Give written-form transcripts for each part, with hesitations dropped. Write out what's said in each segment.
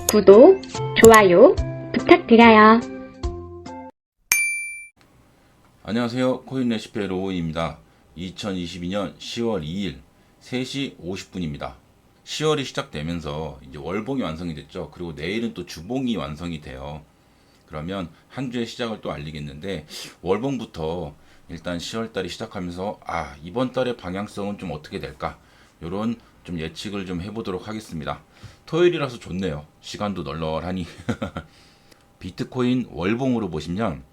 구독, 좋아요 부탁드려요. 안녕하세요. 코인레시피의 로우입니다. 2022년 10월 2일 3시 50분입니다. 10월이 시작되면서 이제 월봉이 완성이 됐죠. 그리고 내일은 또 주봉이 완성이 돼요. 그러면 한 주의 시작을 또 알리겠는데, 월봉부터 일단 10월 달이 시작하면서 이번 달의 방향성은 좀 어떻게 될까? 요런 좀 예측을 좀 해보도록 하겠습니다. 토요일이라서 좋네요. 시간도 널널하니. 비트코인 월봉으로 보시면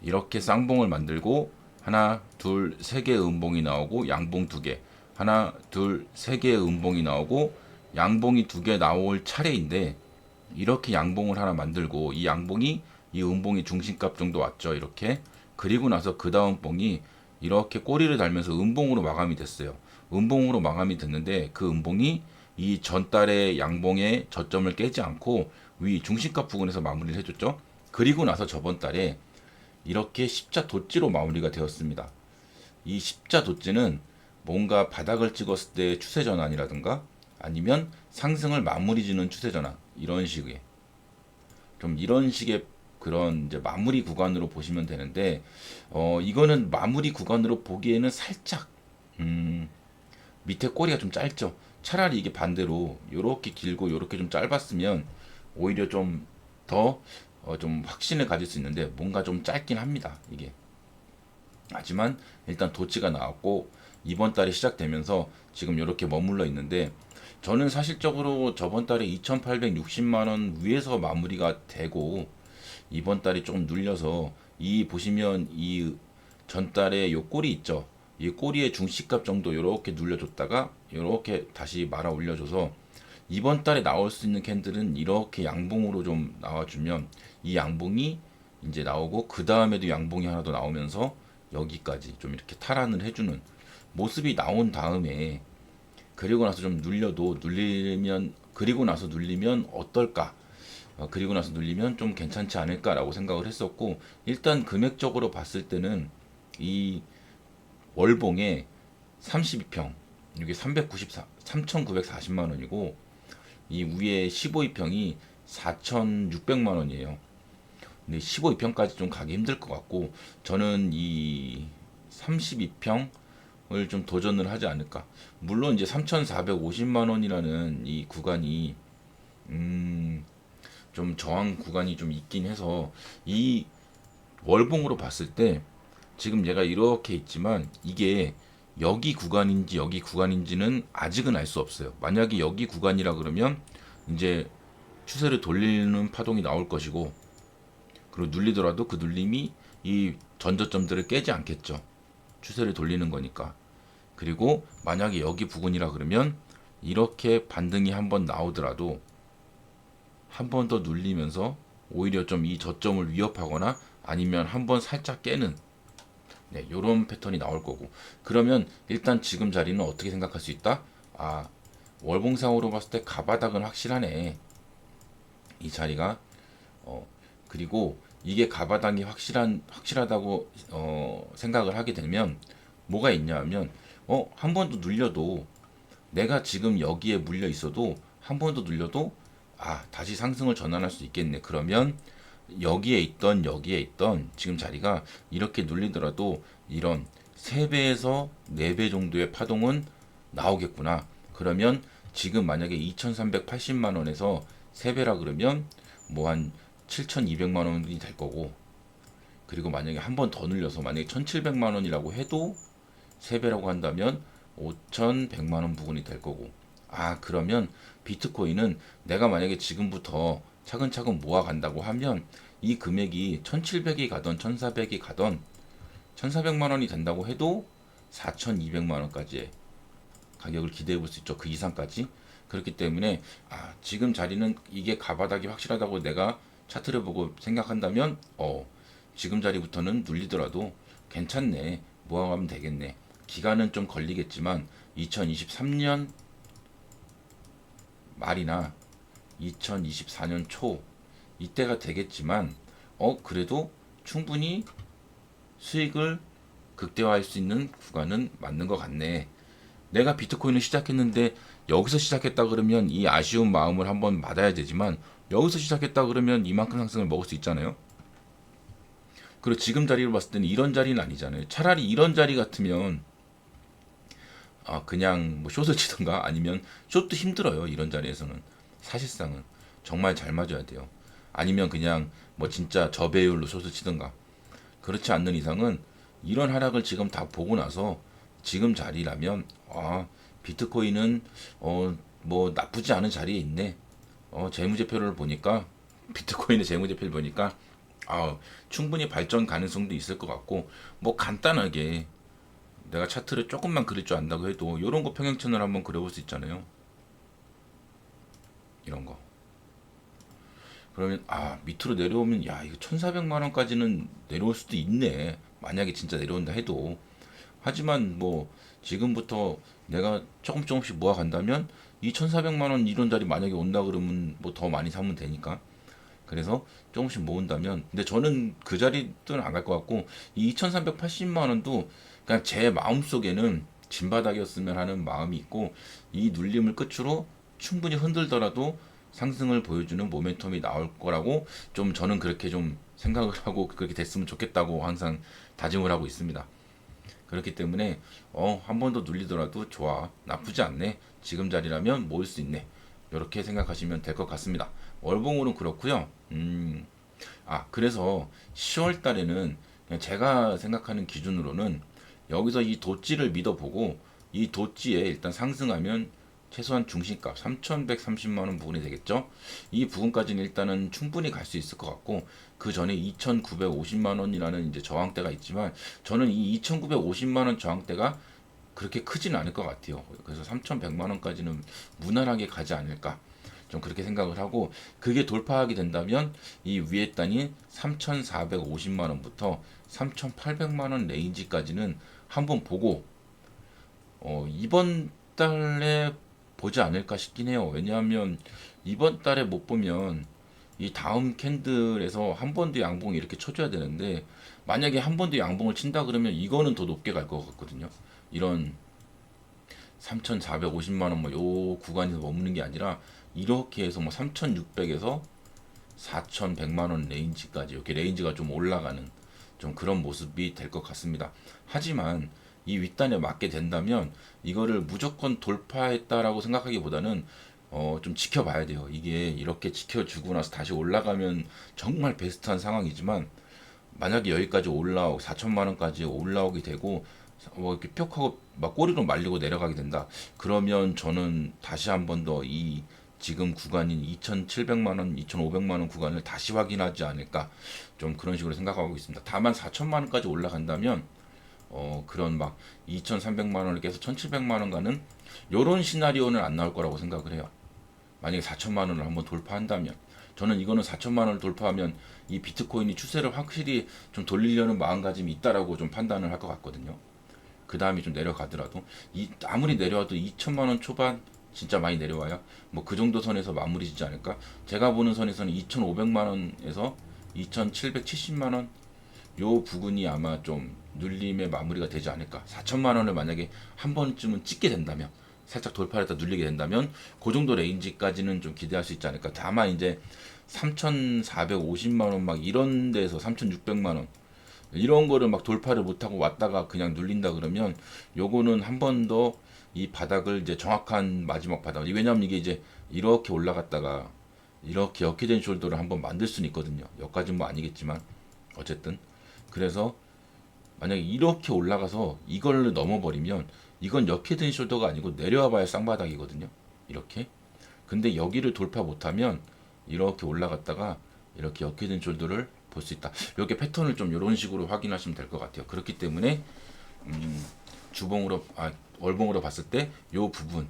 이렇게 쌍봉을 만들고 하나, 둘, 세 개의 음봉이 나오고 양봉 두 개, 하나, 둘, 세 개의 음봉이 나오고 양봉이 두 개 나올 차례인데, 이렇게 양봉을 하나 만들고 이 양봉이 이 음봉이 중심값 정도 왔죠. 이렇게. 그리고 나서 그 다음 봉이 이렇게 꼬리를 달면서 음봉으로 마감이 됐어요. 음봉으로 마감이 됐는데 그 음봉이 이 전달의 양봉의 저점을 깨지 않고 위 중심값 부근에서 마무리를 해줬죠. 그리고 나서 저번 달에 이렇게 십자 돋지로 마무리가 되었습니다. 이 십자 돋지는 뭔가 바닥을 찍었을 때 추세 전환이라든가 아니면 상승을 마무리 지는 추세 전환, 이런 식의 좀 이런 식의 그런 이제 마무리 구간으로 보시면 되는데, 이거는 마무리 구간으로 보기에는 살짝 밑에 꼬리가 좀 짧죠. 차라리 이게 반대로 요렇게 길고 요렇게 좀 짧았으면 오히려 좀 더 좀 확신을 가질 수 있는데, 뭔가 좀 짧긴 합니다 이게. 하지만 일단 도치가 나왔고 이번 달이 시작되면서 지금 이렇게 머물러 있는데, 저는 사실적으로 저번 달에 2,860만 원 위에서 마무리가 되고 이번 달이 조금 눌려서, 이 보시면 이 전달에 요 꼬리 있죠. 이 꼬리의 중시값 정도 이렇게 눌려줬다가 이렇게 다시 말아 올려줘서 이번 달에 나올 수 있는 캔들은 이렇게 양봉으로 좀 나와주면, 이 양봉이 이제 나오고 그 다음에도 양봉이 하나 더 나오면서 여기까지 좀 이렇게 탈환을 해주는 모습이 나온 다음에, 그리고 나서 좀 눌리면 그리고 나서 눌리면 어떨까? 그리고 나서 눌리면 좀 괜찮지 않을까라고 생각을 했었고, 일단 금액적으로 봤을 때는 이 월봉에 32평, 이게 3,940만 원이고 이 위에 15이평이 4,600만 원이에요. 근데 15이평까지 좀 가기 힘들 것 같고, 저는 이 32평을 좀 도전을 하지 않을까. 물론 이제 3,450만 원이라는 이 구간이 좀 저항 구간이 좀 있긴 해서, 이 월봉으로 봤을 때 지금 얘가 이렇게 있지만 이게 여기 구간인지 여기 구간인지는 아직은 알 수 없어요. 만약에 여기 구간이라 그러면 이제 추세를 돌리는 파동이 나올 것이고, 그리고 눌리더라도 그 눌림이 이 전저점들을 깨지 않겠죠. 추세를 돌리는 거니까. 그리고 만약에 여기 부근이라 그러면 이렇게 반등이 한번 나오더라도 한 번 더 눌리면서 오히려 좀 이 저점을 위협하거나 아니면 한번 살짝 깨는, 네, 요런 패턴이 나올 거고. 그러면 일단 지금 자리는 어떻게 생각할 수 있다? 월봉상으로 봤을 때 가바닥은 확실하네, 이 자리가. 그리고 이게 가바닥이 확실하다고 생각을 하게 되면 뭐가 있냐 하면, 한 번 더 눌려도, 내가 지금 여기에 물려 있어도 한 번 더 눌려도 다시 상승을 전환할 수 있겠네. 그러면 여기에 있던 지금 자리가 이렇게 눌리더라도 이런 3배에서 4배 정도의 파동은 나오겠구나. 그러면 지금 만약에 2,380만 원에서 3배라 그러면 뭐 한 7,200만 원이 될 거고, 그리고 만약에 한 번 더 눌려서 만약에 1,700만 원이라고 해도 3배라고 한다면 5,100만 원 부분이 될 거고. 그러면 비트코인은 내가 만약에 지금부터 차근차근 모아간다고 하면 이 금액이 1,700이 가던 1,400이 가던 1,400만 원이 된다고 해도 4,200만 원까지의 가격을 기대해 볼 수 있죠. 그 이상까지. 그렇기 때문에 지금 자리는 이게 가바닥이 확실하다고 내가 차트를 보고 생각한다면 지금 자리부터는 눌리더라도 괜찮네, 모아가면 되겠네. 기간은 좀 걸리겠지만 2023년 말이나 2024년 초 이때가 되겠지만, 그래도 충분히 수익을 극대화할 수 있는 구간은 맞는 것 같네. 내가 비트코인을 시작했는데 여기서 시작했다 그러면 이 아쉬운 마음을 한번 받아야 되지만, 여기서 시작했다 그러면 이만큼 상승을 먹을 수 있잖아요. 그리고 지금 자리로 봤을 때는 이런 자리는 아니잖아요. 차라리 이런 자리 같으면 그냥 뭐 숏을 치던가 아니면 숏도 힘들어요. 이런 자리에서는 사실상은 정말 잘 맞아야 돼요. 아니면 그냥 뭐 진짜 저배율로 숏을 치던가. 그렇지 않는 이상은 이런 하락을 지금 다 보고 나서 지금 자리라면 비트코인은 뭐 나쁘지 않은 자리에 있네. 재무제표를 보니까 비트코인의 재무제표를 보니까 충분히 발전 가능성도 있을 것 같고, 뭐 간단하게 내가 차트를 조금만 그릴 줄 안다고 해도 이런 거 평행선을 한번 그려볼 수 있잖아요. 이런 거. 그러면 밑으로 내려오면 야 이거 1,400만 원까지는 내려올 수도 있네. 만약에 진짜 내려온다 해도. 하지만 뭐 지금부터 내가 조금씩 모아 간다면 이 1,400만 원 이런 자리 만약에 온다 그러면 뭐 더 많이 사면 되니까. 그래서 조금씩 모은다면, 근데 저는 그 자리는 안 갈 것 같고, 이 2,380만 원도 그냥 제 마음속에는 진바닥이었으면 하는 마음이 있고, 이 눌림을 끝으로 충분히 흔들더라도 상승을 보여주는 모멘텀이 나올 거라고 좀 저는 그렇게 좀 생각을 하고 그렇게 됐으면 좋겠다고 항상 다짐을 하고 있습니다. 그렇기 때문에 한 번 더 눌리더라도 좋아, 나쁘지 않네, 지금 자리라면 모을 수 있네, 이렇게 생각하시면 될 것 같습니다. 월봉으로는 그렇고요. 그래서 10월 달에는 그냥 제가 생각하는 기준으로는 여기서 이 도찌를 믿어보고, 이 도찌에 일단 상승하면 최소한 중심값 3,130만 원 부근이 되겠죠. 이 부분까지는 일단은 충분히 갈 수 있을 것 같고, 그 전에 2,950만 원이라는 이제 저항대가 있지만, 저는 이 2,950만 원 저항대가 그렇게 크진 않을 것 같아요. 그래서 3,100만 원까지는 무난하게 가지 않을까, 좀 그렇게 생각을 하고, 그게 돌파하게 된다면 이 위에 단이 3,450만 원부터 3,800만 원 레인지까지는 한번 보고 이번 달에 보지 않을까 싶긴 해요. 왜냐하면 이번 달에 못 보면 이 다음 캔들에서 한 번 더 양봉이 이렇게 쳐줘야 되는데, 만약에 한 번 더 양봉을 친다 그러면 이거는 더 높게 갈 것 같거든요. 이런 3,450만 원 뭐 요 구간에서 머무는 게 아니라 이렇게 해서 뭐 3,600에서 4,100만 원 레인지까지 이렇게 레인지가 좀 올라가는 좀 그런 모습이 될 것 같습니다. 하지만 이 윗단에 맞게 된다면 이거를 무조건 돌파했다라고 생각하기보다는 좀 지켜봐야 돼요. 이게 이렇게 지켜주고 나서 다시 올라가면 정말 베스트한 상황이지만, 만약에 여기까지 올라오고 4천만 원까지 올라오게 되고 뭐 이렇게 뿅 하고 막 꼬리로 말리고 내려가게 된다. 그러면 저는 다시 한 번 더 이 지금 구간인 2,700만 원, 2,500만 원 구간을 다시 확인하지 않을까, 좀 그런 식으로 생각하고 있습니다. 다만 4천만 원까지 올라간다면 그런 막 2,300만 원을 깨서 1,700만 원 가는 요런 시나리오는 안 나올 거라고 생각을 해요. 만약에 4천만 원을 한번 돌파한다면, 저는 이거는 4천만 원을 돌파하면 이 비트코인이 추세를 확실히 좀 돌리려는 마음가짐이 있다라고 좀 판단을 할 것 같거든요. 그 다음에 좀 내려가더라도 아무리 내려와도 2천만 원 초반 진짜 많이 내려와요. 뭐 그 정도 선에서 마무리 지지 않을까? 제가 보는 선에서는 2,500만 원에서 2,770만 원 요 부분이 아마 좀 눌림의 마무리가 되지 않을까. 4천만 원을 만약에 한 번쯤은 찍게 된다면, 살짝 돌파했다 눌리게 된다면 그 정도 레인지까지는 좀 기대할 수 있지 않을까. 다만 이제 3,450만 원 막 이런 데서 3,600만 원 이런 거를 막 돌파를 못하고 왔다가 그냥 눌린다 그러면 요거는 한 번 더 이 바닥을 이제 정확한 마지막 바닥, 왜냐면 이게 이제 이렇게 올라갔다가 이렇게 역회전 숄더를 한번 만들 수는 있거든요. 여기까지는 뭐 아니겠지만 어쨌든. 그래서 만약에 이렇게 올라가서 이걸 넘어버리면 이건 역회전 숄더가 아니고 내려와 봐야 쌍바닥이거든요. 이렇게. 근데 여기를 돌파 못하면 이렇게 올라갔다가 이렇게 역회전 숄더를 볼 수 있다. 이렇게 패턴을 좀 이런 식으로 확인하시면 될 것 같아요. 그렇기 때문에 월봉으로 봤을 때 이 부분,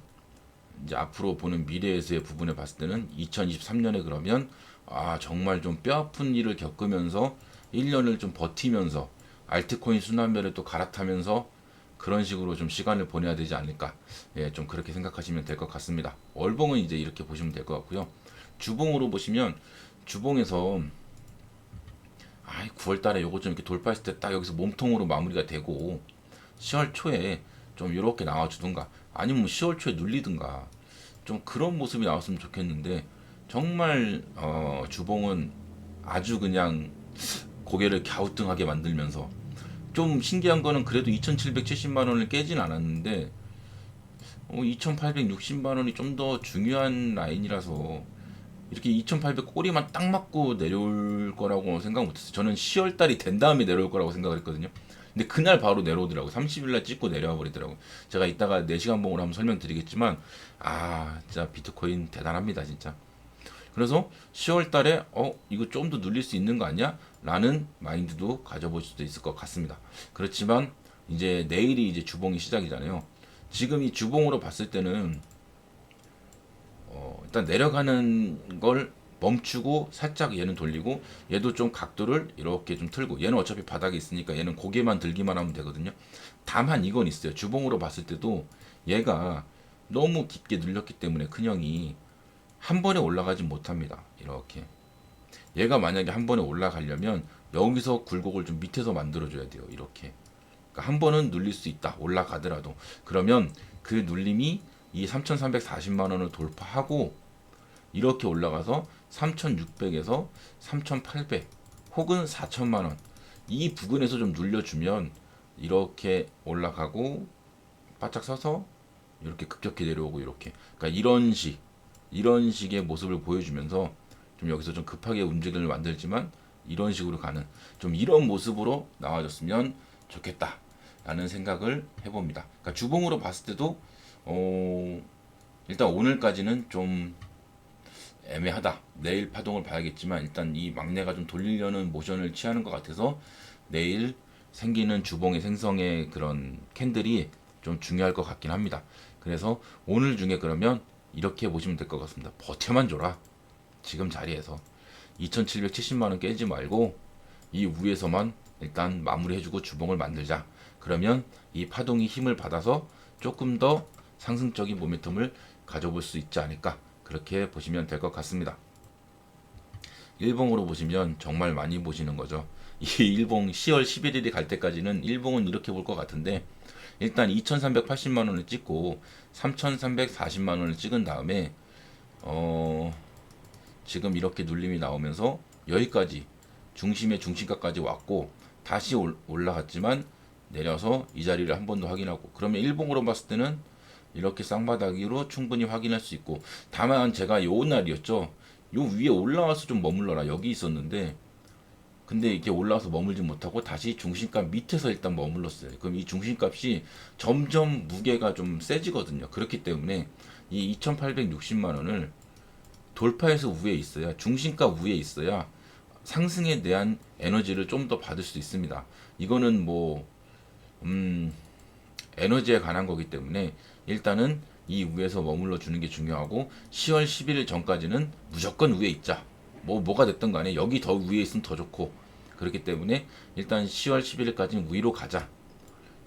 이제 앞으로 보는 미래에서의 부분에 봤을 때는 2023년에 그러면 정말 좀 뼈아픈 일을 겪으면서 1년을 좀 버티면서 알트코인 순환매를 또 갈아타면서 그런 식으로 좀 시간을 보내야 되지 않을까, 좀 그렇게 생각하시면 될 것 같습니다. 월봉은 이제 이렇게 보시면 될 것 같고요. 주봉으로 보시면, 주봉에서 9월 달에 요거 좀 이렇게 돌파했을 때 딱 여기서 몸통으로 마무리가 되고 10월 초에 좀 이렇게 나와주든가, 아니면 10월 초에 눌리든가, 좀 그런 모습이 나왔으면 좋겠는데 정말 주봉은 아주 그냥 고개를 갸우뚱하게 만들면서 좀 신기한 거는 그래도 2,770만 원을 깨진 않았는데 2,860만 원이 좀 더 중요한 라인이라서 이렇게 2,800 꼬리만 딱 맞고 내려올 거라고 생각 못했어요. 저는 10월 달이 된 다음에 내려올 거라고 생각을 했거든요. 근데 그날 바로 내려오더라고. 30일 날 찍고 내려와 버리더라고. 제가 이따가 4시간 봉으로 한번 설명드리겠지만 진짜 비트코인 대단합니다, 진짜. 그래서 10월 달에 이거 좀 더 눌릴 수 있는 거 아니야? 라는 마인드도 가져볼 수도 있을 것 같습니다. 그렇지만 이제 내일이 이제 주봉이 시작이잖아요. 지금 이 주봉으로 봤을 때는 일단 내려가는 걸 멈추고 살짝 얘는 돌리고 얘도 좀 각도를 이렇게 좀 틀고 얘는 어차피 바닥에 있으니까 얘는 고개만 들기만 하면 되거든요. 다만 이건 있어요. 주봉으로 봤을 때도 얘가 너무 깊게 눌렸기 때문에 큰형이 한 번에 올라가지 못합니다. 이렇게 얘가 만약에 한 번에 올라가려면 여기서 굴곡을 좀 밑에서 만들어줘야 돼요. 이렇게 그러니까 한 번은 눌릴 수 있다. 올라가더라도 그러면 그 눌림이 이 3,340만 원을 돌파하고 이렇게 올라가서 3,600에서 3,800 혹은 4천만 원 이 부근에서 좀 눌려주면 이렇게 올라가고 바짝 서서 이렇게 급격히 내려오고 이렇게 그러니까 이런 식의 모습을 보여주면서 좀 여기서 좀 급하게 움직임을 만들지만 이런 식으로 가는 좀 이런 모습으로 나와줬으면 좋겠다라는 생각을 해봅니다. 그러니까 주봉으로 봤을 때도 일단 오늘까지는 좀 애매하다. 내일 파동을 봐야겠지만 일단 이 막내가 좀 돌리려는 모션을 취하는 것 같아서 내일 생기는 주봉의 생성의 그런 캔들이 좀 중요할 것 같긴 합니다. 그래서 오늘 중에 그러면 이렇게 보시면 될 것 같습니다. 버텨만 줘라. 지금 자리에서 2,770만 원 깨지 말고 이 위에서만 일단 마무리해주고 주봉을 만들자. 그러면 이 파동이 힘을 받아서 조금 더 상승적인 모멘텀을 가져볼 수 있지 않을까. 그렇게 보시면 될 것 같습니다. 일봉으로 보시면 정말 많이 보시는 거죠. 이 일봉 10월 11일이 갈 때까지는 일봉은 이렇게 볼 것 같은데 일단 2,380만 원을 찍고 3,340만 원을 찍은 다음에 지금 이렇게 눌림이 나오면서 여기까지 중심의 중심가까지 왔고 다시 올라갔지만 내려서 이 자리를 한 번 더 확인하고 그러면 일봉으로 봤을 때는 이렇게 쌍바닥으로 충분히 확인할 수 있고 다만 제가 요 날이었죠. 요 위에 올라와서 좀 머물러라 여기 있었는데 근데 이게 올라와서 머물지 못하고 다시 중심값 밑에서 일단 머물렀어요. 그럼 이 중심값이 점점 무게가 좀 세지거든요. 그렇기 때문에 이 2,860만 원을 돌파해서 위에 있어야 중심값 위에 있어야 상승에 대한 에너지를 좀 더 받을 수 있습니다. 이거는 뭐 에너지에 관한 거기 때문에 일단은 이 위에서 머물러 주는 게 중요하고 10월 11일 전까지는 무조건 위에 있자. 뭐가 됐든 간에 여기 더 위에 있으면 더 좋고 그렇기 때문에 일단 10월 11일까지는 위로 가자.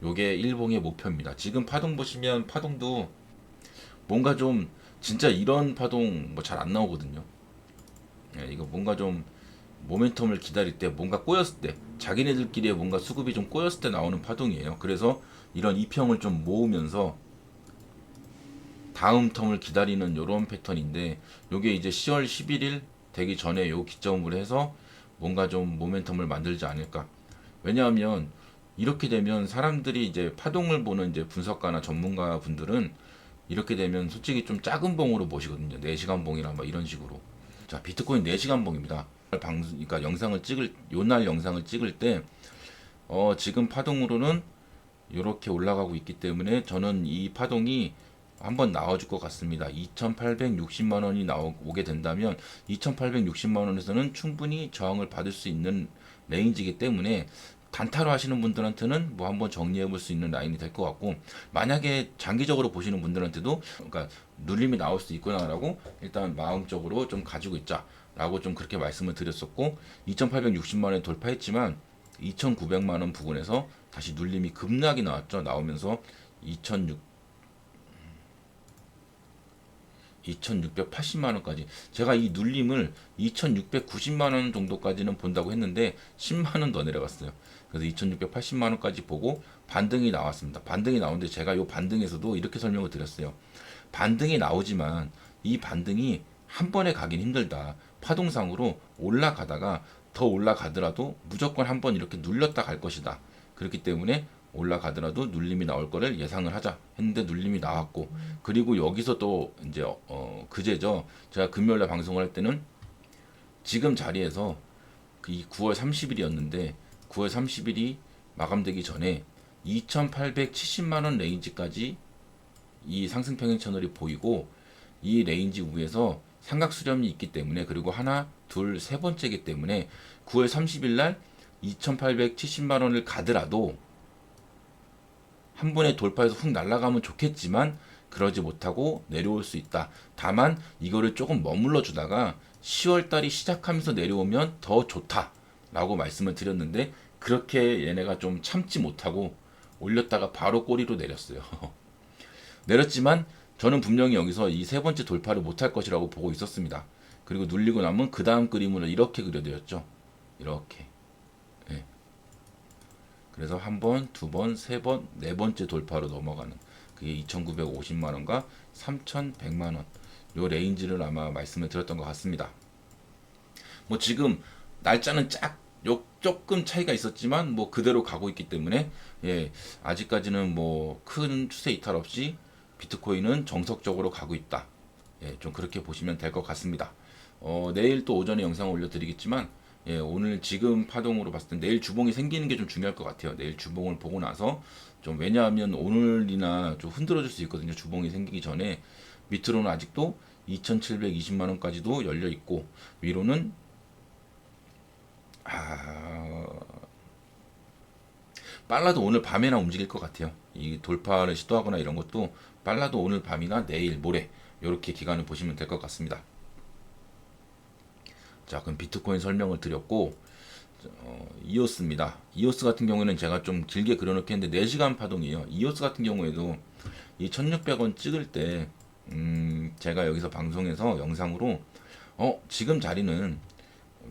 요게 일봉의 목표입니다. 지금 파동 보시면 파동도 뭔가 좀 진짜 이런 파동 뭐 잘 안 나오거든요. 이거 뭔가 좀 모멘텀을 기다릴 때 뭔가 꼬였을 때 자기네들끼리의 뭔가 수급이 좀 꼬였을 때 나오는 파동이에요. 그래서 이런 이평을 좀 모으면서 다음 텀을 기다리는 이런 패턴인데 요게 이제 10월 11일 되기 전에 요 기점으로 해서 뭔가 좀 모멘텀을 만들지 않을까. 왜냐하면 이렇게 되면 사람들이 이제 파동을 보는 이제 분석가나 전문가 분들은 이렇게 되면 솔직히 좀 작은 봉으로 보시거든요. 4시간 봉이나 막 이런 식으로. 자, 비트코인 4시간 봉입니다. 그러니까 요날 영상을 찍을 때 지금 파동으로는 이렇게 올라가고 있기 때문에 저는 이 파동이 한번 나와줄 것 같습니다. 2,860만 원이 나오게 된다면 2,860만 원에서는 충분히 저항을 받을 수 있는 레인지이기 때문에 단타로 하시는 분들한테는 뭐 한번 정리해 볼 수 있는 라인이 될 것 같고 만약에 장기적으로 보시는 분들한테도 그러니까 눌림이 나올 수 있구나라고 일단 마음적으로 좀 가지고 있자라고 좀 그렇게 말씀을 드렸었고 2,860만 원 돌파했지만 2,900만 원 부근에서 다시 눌림이 급락이 나왔죠. 나오면서 2,680만 원까지 제가 이 눌림을 2,690만 원 정도까지는 본다고 했는데 10만 원 더 내려갔어요. 그래서 2,680만 원까지 보고 반등이 나왔습니다. 반등이 나오는데 제가 이 반등에서도 이렇게 설명을 드렸어요. 반등이 나오지만 이 반등이 한 번에 가긴 힘들다. 파동상으로 올라가다가 더 올라가더라도 무조건 한 번 이렇게 눌렸다 갈 것이다. 그렇기 때문에 올라가더라도 눌림이 나올 거를 예상을 하자 했는데 눌림이 나왔고, 그리고 여기서 또 이제 그제죠. 제가 금요일날 방송을 할 때는 지금 자리에서 이 9월 30일이었는데 9월 30일이 마감되기 전에 2,870만 원 레인지까지 이 상승 평행 채널이 보이고, 이 레인지 위에서 삼각 수렴이 있기 때문에, 그리고 하나, 둘, 세 번째이기 때문에 9월 30일 날 2,870만 원을 가더라도 한 번에 돌파해서 훅 날아가면 좋겠지만 그러지 못하고 내려올 수 있다. 다만 이거를 조금 머물러 주다가 10월 달이 시작하면서 내려오면 더 좋다라고 말씀을 드렸는데, 그렇게 얘네가 좀 참지 못하고 올렸다가 바로 꼬리로 내렸어요. 내렸지만 저는 분명히 여기서 이 세 번째 돌파를 못할 것이라고 보고 있었습니다. 그리고 눌리고 나면 그 다음 그림을 이렇게 그려드렸죠. 이렇게. 예. 그래서 한 번, 두 번, 세 번, 네 번째 돌파로 넘어가는, 그게 2,950만 원과 3,100만 원. 요 레인지를 아마 말씀을 드렸던 것 같습니다. 뭐 지금 날짜는 조금 차이가 있었지만 뭐 그대로 가고 있기 때문에, 예, 아직까지는 뭐 큰 추세 이탈 없이 비트코인은 정석적으로 가고 있다. 예, 좀 그렇게 보시면 될 것 같습니다. 내일 또 오전에 영상을 올려드리겠지만, 예, 오늘 지금 파동으로 봤을 때 내일 주봉이 생기는 게 좀 중요할 것 같아요. 내일 주봉을 보고 나서 좀, 왜냐하면 오늘이나 좀 흔들어질 수 있거든요. 주봉이 생기기 전에 밑으로는 아직도 2,720만 원까지도 열려 있고, 위로는 빨라도 오늘 밤에나 움직일 것 같아요. 이 돌파를 시도하거나 이런 것도 빨라도 오늘 밤이나 내일 모레 이렇게 기간을 보시면 될 것 같습니다. 자, 그럼 비트코인 설명을 드렸고, 이오스입니다. 이오스 같은 경우에는 제가 좀 길게 그려놓긴 했는데 4시간 파동이에요. 이오스 같은 경우에도 이 1,600원 찍을 때 제가 여기서 방송에서 영상으로 지금 자리는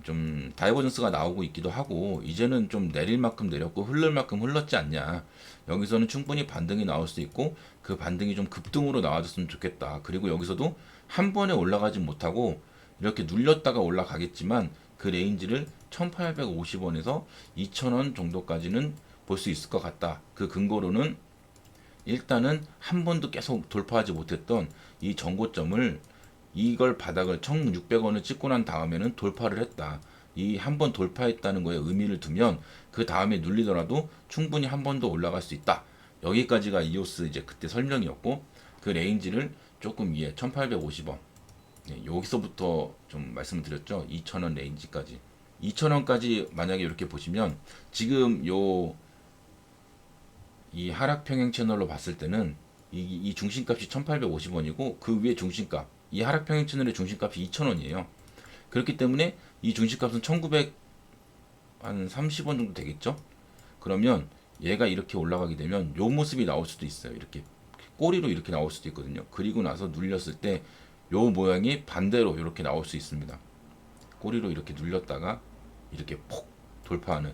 좀 다이버전스가 나오고 있기도 하고, 이제는 좀 내릴 만큼 내렸고 흐를 만큼 흘렀지 않냐, 여기서는 충분히 반등이 나올 수 있고 그 반등이 좀 급등으로 나와줬으면 좋겠다. 그리고 여기서도 한 번에 올라가지 못하고 이렇게 눌렸다가 올라가겠지만 그 레인지를 1850원에서 2000원 정도까지는 볼 수 있을 것 같다. 그 근거로는 일단은 한 번도 계속 돌파하지 못했던 이 전고점을, 이걸 바닥을 1600원을 찍고 난 다음에는 돌파를 했다. 이 한 번 돌파했다는 거에 의미를 두면 그 다음에 눌리더라도 충분히 한 번 더 올라갈 수 있다. 여기까지가 이오스 이제 그때 설명이었고, 그 레인지를 조금 위에 1850원, 네, 여기서부터 좀 말씀을 드렸죠. 2000원 레인지까지. 2000원까지 만약에 이렇게 보시면 지금 이 하락 평행 채널로 봤을 때는 이 중심값이 1850원이고 그 위에 중심값, 이 하락 평행 채널의 중심값이 2000원이에요. 그렇기 때문에 이 중심값은 1930원 정도 되겠죠. 그러면 얘가 이렇게 올라가게 되면 요 모습이 나올 수도 있어요. 이렇게 꼬리로 이렇게 나올 수도 있거든요. 그리고 나서 눌렸을 때 요 모양이 반대로 이렇게 나올 수 있습니다. 꼬리로 이렇게 눌렸다가 이렇게 폭 돌파하는,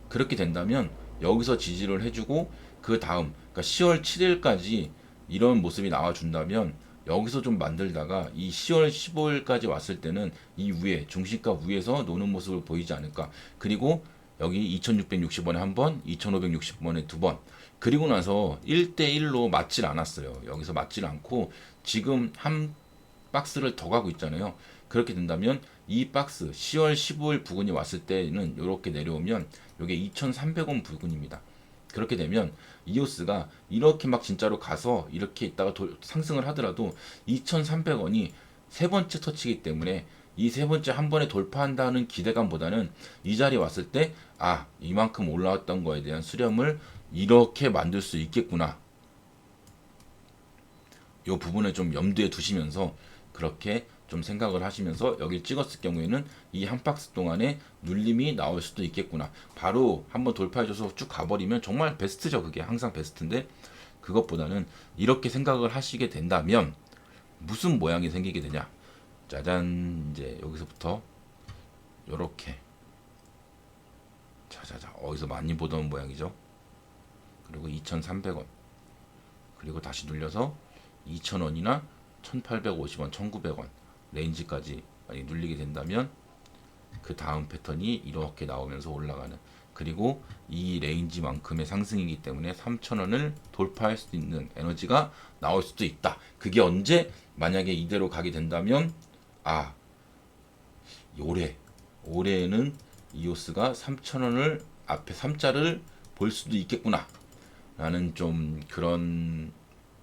그렇게 된다면 여기서 지지를 해주고 그 다음, 그러니까 10월 7일까지 이런 모습이 나와준다면 여기서 좀 만들다가 이 10월 15일까지 왔을 때는 이 위에 중심값 위에서 노는 모습을 보이지 않을까. 그리고 여기 2660원에 한 번, 2560원에 두 번, 그리고 나서 1대1로 맞질 않았어요. 여기서 맞질 않고 지금 한 박스를 더 가고 있잖아요. 그렇게 된다면 이 박스 10월 15일 부근이 왔을 때는 이렇게 내려오면 이게 2,300원 부근입니다. 그렇게 되면 이오스가 이렇게 막 진짜로 가서 이렇게 있다가 상승을 하더라도 2,300원이 세 번째 터치이기 때문에 이 세 번째 한 번에 돌파한다는 기대감보다는 이 자리에 왔을 때 이만큼 올라왔던 거에 대한 수렴을 이렇게 만들 수 있겠구나, 이 부분을 좀 염두에 두시면서 그렇게 좀 생각을 하시면서 여기 찍었을 경우에는 이 한 박스 동안에 눌림이 나올 수도 있겠구나. 바로 한번 돌파해줘서 쭉 가버리면 정말 베스트죠. 그게 항상 베스트인데, 그것보다는 이렇게 생각을 하시게 된다면 무슨 모양이 생기게 되냐. 짜잔, 이제 여기서부터 요렇게 자자자, 어디서 많이 보던 모양이죠. 그리고 2,300원, 그리고 다시 눌려서 2,000원이나 1,850원, 1,900원, 레인지까지 만약 눌리게 된다면 그 다음 패턴이 이렇게 나오면서 올라가는, 그리고 이 레인지만큼의 상승이기 때문에 3,000원을 돌파할 수 있는 에너지가 나올 수도 있다. 그게 언제? 만약에 이대로 가게 된다면 올해에는 이오스가 3,000원을 앞에 3자를 볼 수도 있겠구나 라는 좀 그런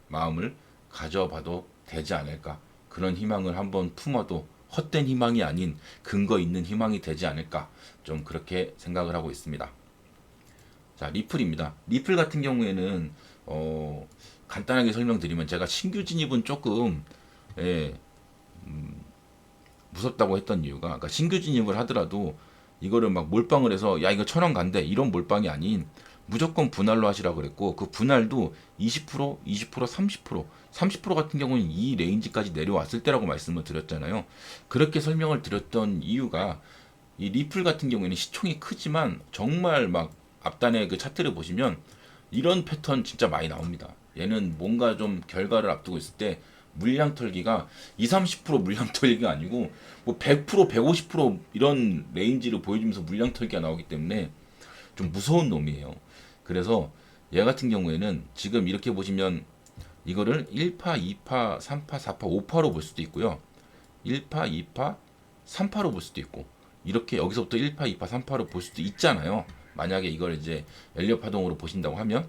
마음을 가져봐도 되지 않을까, 그런 희망을 한번 품어도 헛된 희망이 아닌 근거 있는 희망이 되지 않을까, 좀 그렇게 생각을 하고 있습니다. 자, 리플입니다. 리플 같은 경우에는 간단하게 설명드리면, 제가 신규 진입은 조금 예, 무섭다고 했던 이유가, 그러니까 신규 진입을 하더라도 이거를 막 몰빵을 해서 야 이거 1,000원 간대 이런 몰빵이 아닌 무조건 분할로 하시라고 그랬고, 그 분할도 20%, 20%, 30%, 30% 같은 경우는 이 레인지까지 내려왔을 때라고 말씀을 드렸잖아요. 그렇게 설명을 드렸던 이유가, 이 리플 같은 경우에는 시총이 크지만 정말 막 앞단의 그 차트를 보시면 이런 패턴 진짜 많이 나옵니다. 얘는 뭔가 좀 결과를 앞두고 있을 때 물량 털기가 20, 30% 물량 털기가 아니고 뭐 100%, 150% 이런 레인지를 보여주면서 물량 털기가 나오기 때문에 좀 무서운 놈이에요. 그래서 얘 같은 경우에는 지금 이렇게 보시면 이거를 1파, 2파, 3파, 4파, 5파로 볼 수도 있고요. 1파, 2파, 3파로 볼 수도 있고, 이렇게 여기서부터 1파, 2파, 3파로 볼 수도 있잖아요. 만약에 이걸 이제 엘리엇 파동으로 보신다고 하면,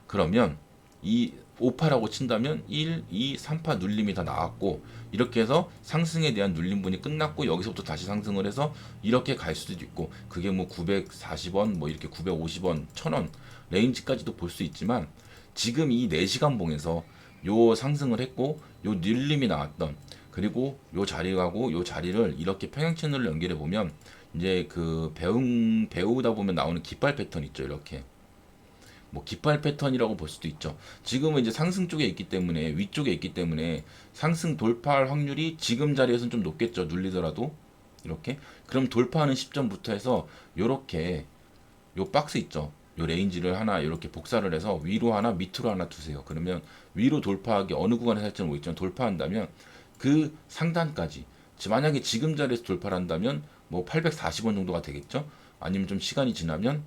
그러면 이 5파라고 친다면 1, 2, 3파 눌림이 다 나왔고, 이렇게 해서 상승에 대한 눌림분이 끝났고 여기서부터 다시 상승을 해서 이렇게 갈 수도 있고, 그게 뭐 940원, 뭐 이렇게 950원, 1,000원 레인지까지도 볼 수 있지만, 지금 이 4시간 봉에서 요 상승을 했고 요 눌림이 나왔던, 그리고 요 자리하고 요 자리를 이렇게 평행 채널로 연결해 보면 이제 그 배우다 보면 나오는 깃발 패턴 있죠. 이렇게 뭐 깃발 패턴이라고 볼 수도 있죠. 지금은 이제 상승 쪽에 있기 때문에, 위쪽에 있기 때문에 상승 돌파할 확률이 지금 자리에서는 좀 높겠죠. 눌리더라도 이렇게. 그럼 돌파하는 시점부터 해서 요렇게 요 박스 있죠. 요 레인지를 하나 이렇게 복사를 해서 위로 하나 밑으로 하나 두세요. 그러면 위로 돌파하기 어느 구간에 살지 모르겠지만 돌파한다면 그 상단까지, 만약에 지금 자리에서 돌파를 한다면 뭐 840원 정도가 되겠죠. 아니면 좀 시간이 지나면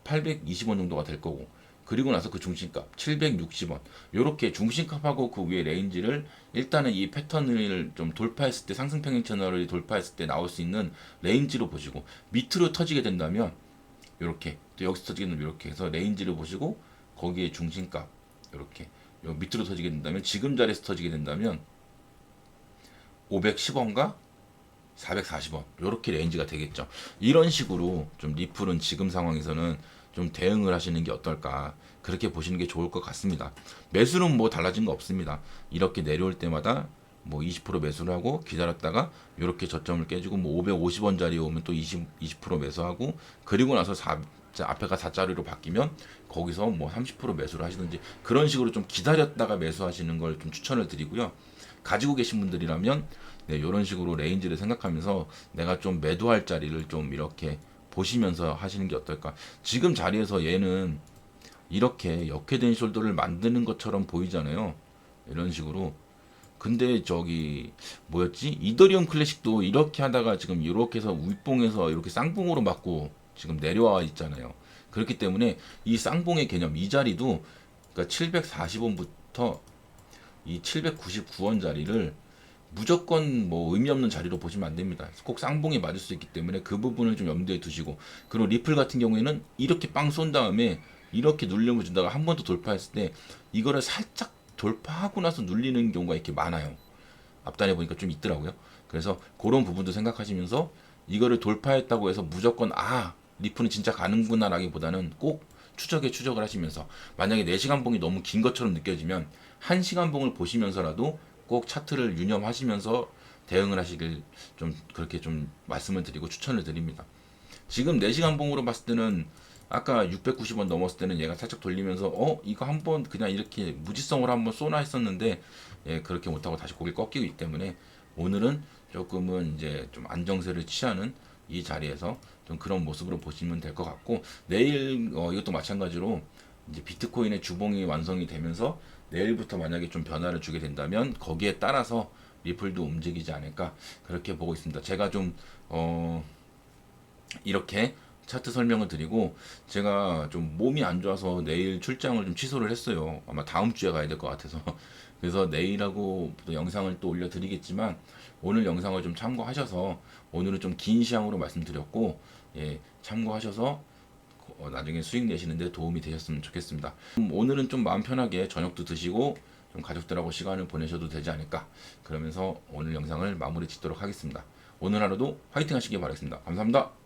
820원 정도가 될 거고, 그리고 나서 그 중심값 760원, 요렇게 중심값하고 그 위에 레인지를 일단은 이 패턴을 좀 돌파했을 때, 상승 평행 채널을 돌파했을 때 나올 수 있는 레인지로 보시고, 밑으로 터지게 된다면 요렇게, 또 여기서 터지게 되면 이렇게 해서 레인지를 보시고 거기에 중심값 이렇게 요 밑으로 터지게 된다면, 지금 자리에서 터지게 된다면 510원과 440원 요렇게 레인지가 되겠죠. 이런 식으로 좀 리플은 지금 상황에서는 좀 대응을 하시는 게 어떨까, 그렇게 보시는 게 좋을 것 같습니다. 매수는 뭐 달라진 거 없습니다. 이렇게 내려올 때마다 뭐 20% 매수를 하고 기다렸다가 이렇게 저점을 깨지고 뭐 550원짜리 오면 또 20% 매수하고, 그리고 나서 앞에가 4자리로 바뀌면 거기서 뭐 30% 매수를 하시든지, 그런 식으로 좀 기다렸다가 매수하시는 걸 좀 추천을 드리고요. 가지고 계신 분들이라면 이런 식으로 레인지를 생각하면서 내가 좀 매도할 자리를 좀 이렇게 보시면서 하시는 게 어떨까. 지금 자리에서 얘는 이렇게 역회된 숄더를 만드는 것처럼 보이잖아요. 이런 식으로. 근데 저기 뭐였지? 이더리움 클래식도 이렇게 하다가 지금 이렇게 해서 윗봉에서 이렇게 쌍봉으로 맞고 지금 내려와 있잖아요. 그렇기 때문에 이 쌍봉의 개념, 이 자리도 그러니까 740원부터 이 799원 자리를 무조건 뭐 의미 없는 자리로 보시면 안 됩니다. 꼭 쌍봉이 맞을 수 있기 때문에 그 부분을 좀 염두에 두시고, 그리고 리플 같은 경우에는 이렇게 빵 쏜 다음에 이렇게 눌림을 주다가 한 번 더 돌파했을 때 이거를 살짝 돌파하고 나서 눌리는 경우가 이렇게 많아요. 앞단에 보니까 좀 있더라고요. 그래서 그런 부분도 생각하시면서 이거를 돌파했다고 해서 무조건 리플은 진짜 가는구나 라기보다는 꼭 추적을 하시면서, 만약에 4시간 봉이 너무 긴 것처럼 느껴지면 1시간 봉을 보시면서라도 꼭 차트를 유념하시면서 대응을 하시길 좀 그렇게 좀 말씀을 드리고 추천을 드립니다. 지금 4시간 봉으로 봤을 때는 아까 690원 넘었을 때는 얘가 살짝 돌리면서 이거 한번 그냥 이렇게 무지성으로 한번 쏘나 했었는데, 그렇게 못하고 다시 고개 꺾이고 있기 때문에 오늘은 조금은 이제 좀 안정세를 취하는 이 자리에서 좀 그런 모습으로 보시면 될 것 같고, 내일 이것도 마찬가지로 이제 비트코인의 주봉이 완성이 되면서 내일부터 만약에 좀 변화를 주게 된다면 거기에 따라서 리플도 움직이지 않을까 그렇게 보고 있습니다. 제가 좀 이렇게 차트 설명을 드리고, 제가 좀 몸이 안 좋아서 내일 출장을 좀 취소를 했어요. 아마 다음 주에 가야 될 것 같아서. 그래서 내일하고 또 영상을 또 올려드리겠지만, 오늘 영상을 좀 참고하셔서, 오늘은 좀 긴 시황으로 말씀드렸고, 예, 참고하셔서 나중에 수익 내시는데 도움이 되셨으면 좋겠습니다. 오늘은 좀 마음 편하게 저녁도 드시고 좀 가족들하고 시간을 보내셔도 되지 않을까, 그러면서 오늘 영상을 마무리 짓도록 하겠습니다. 오늘 하루도 화이팅 하시길 바라겠습니다. 감사합니다.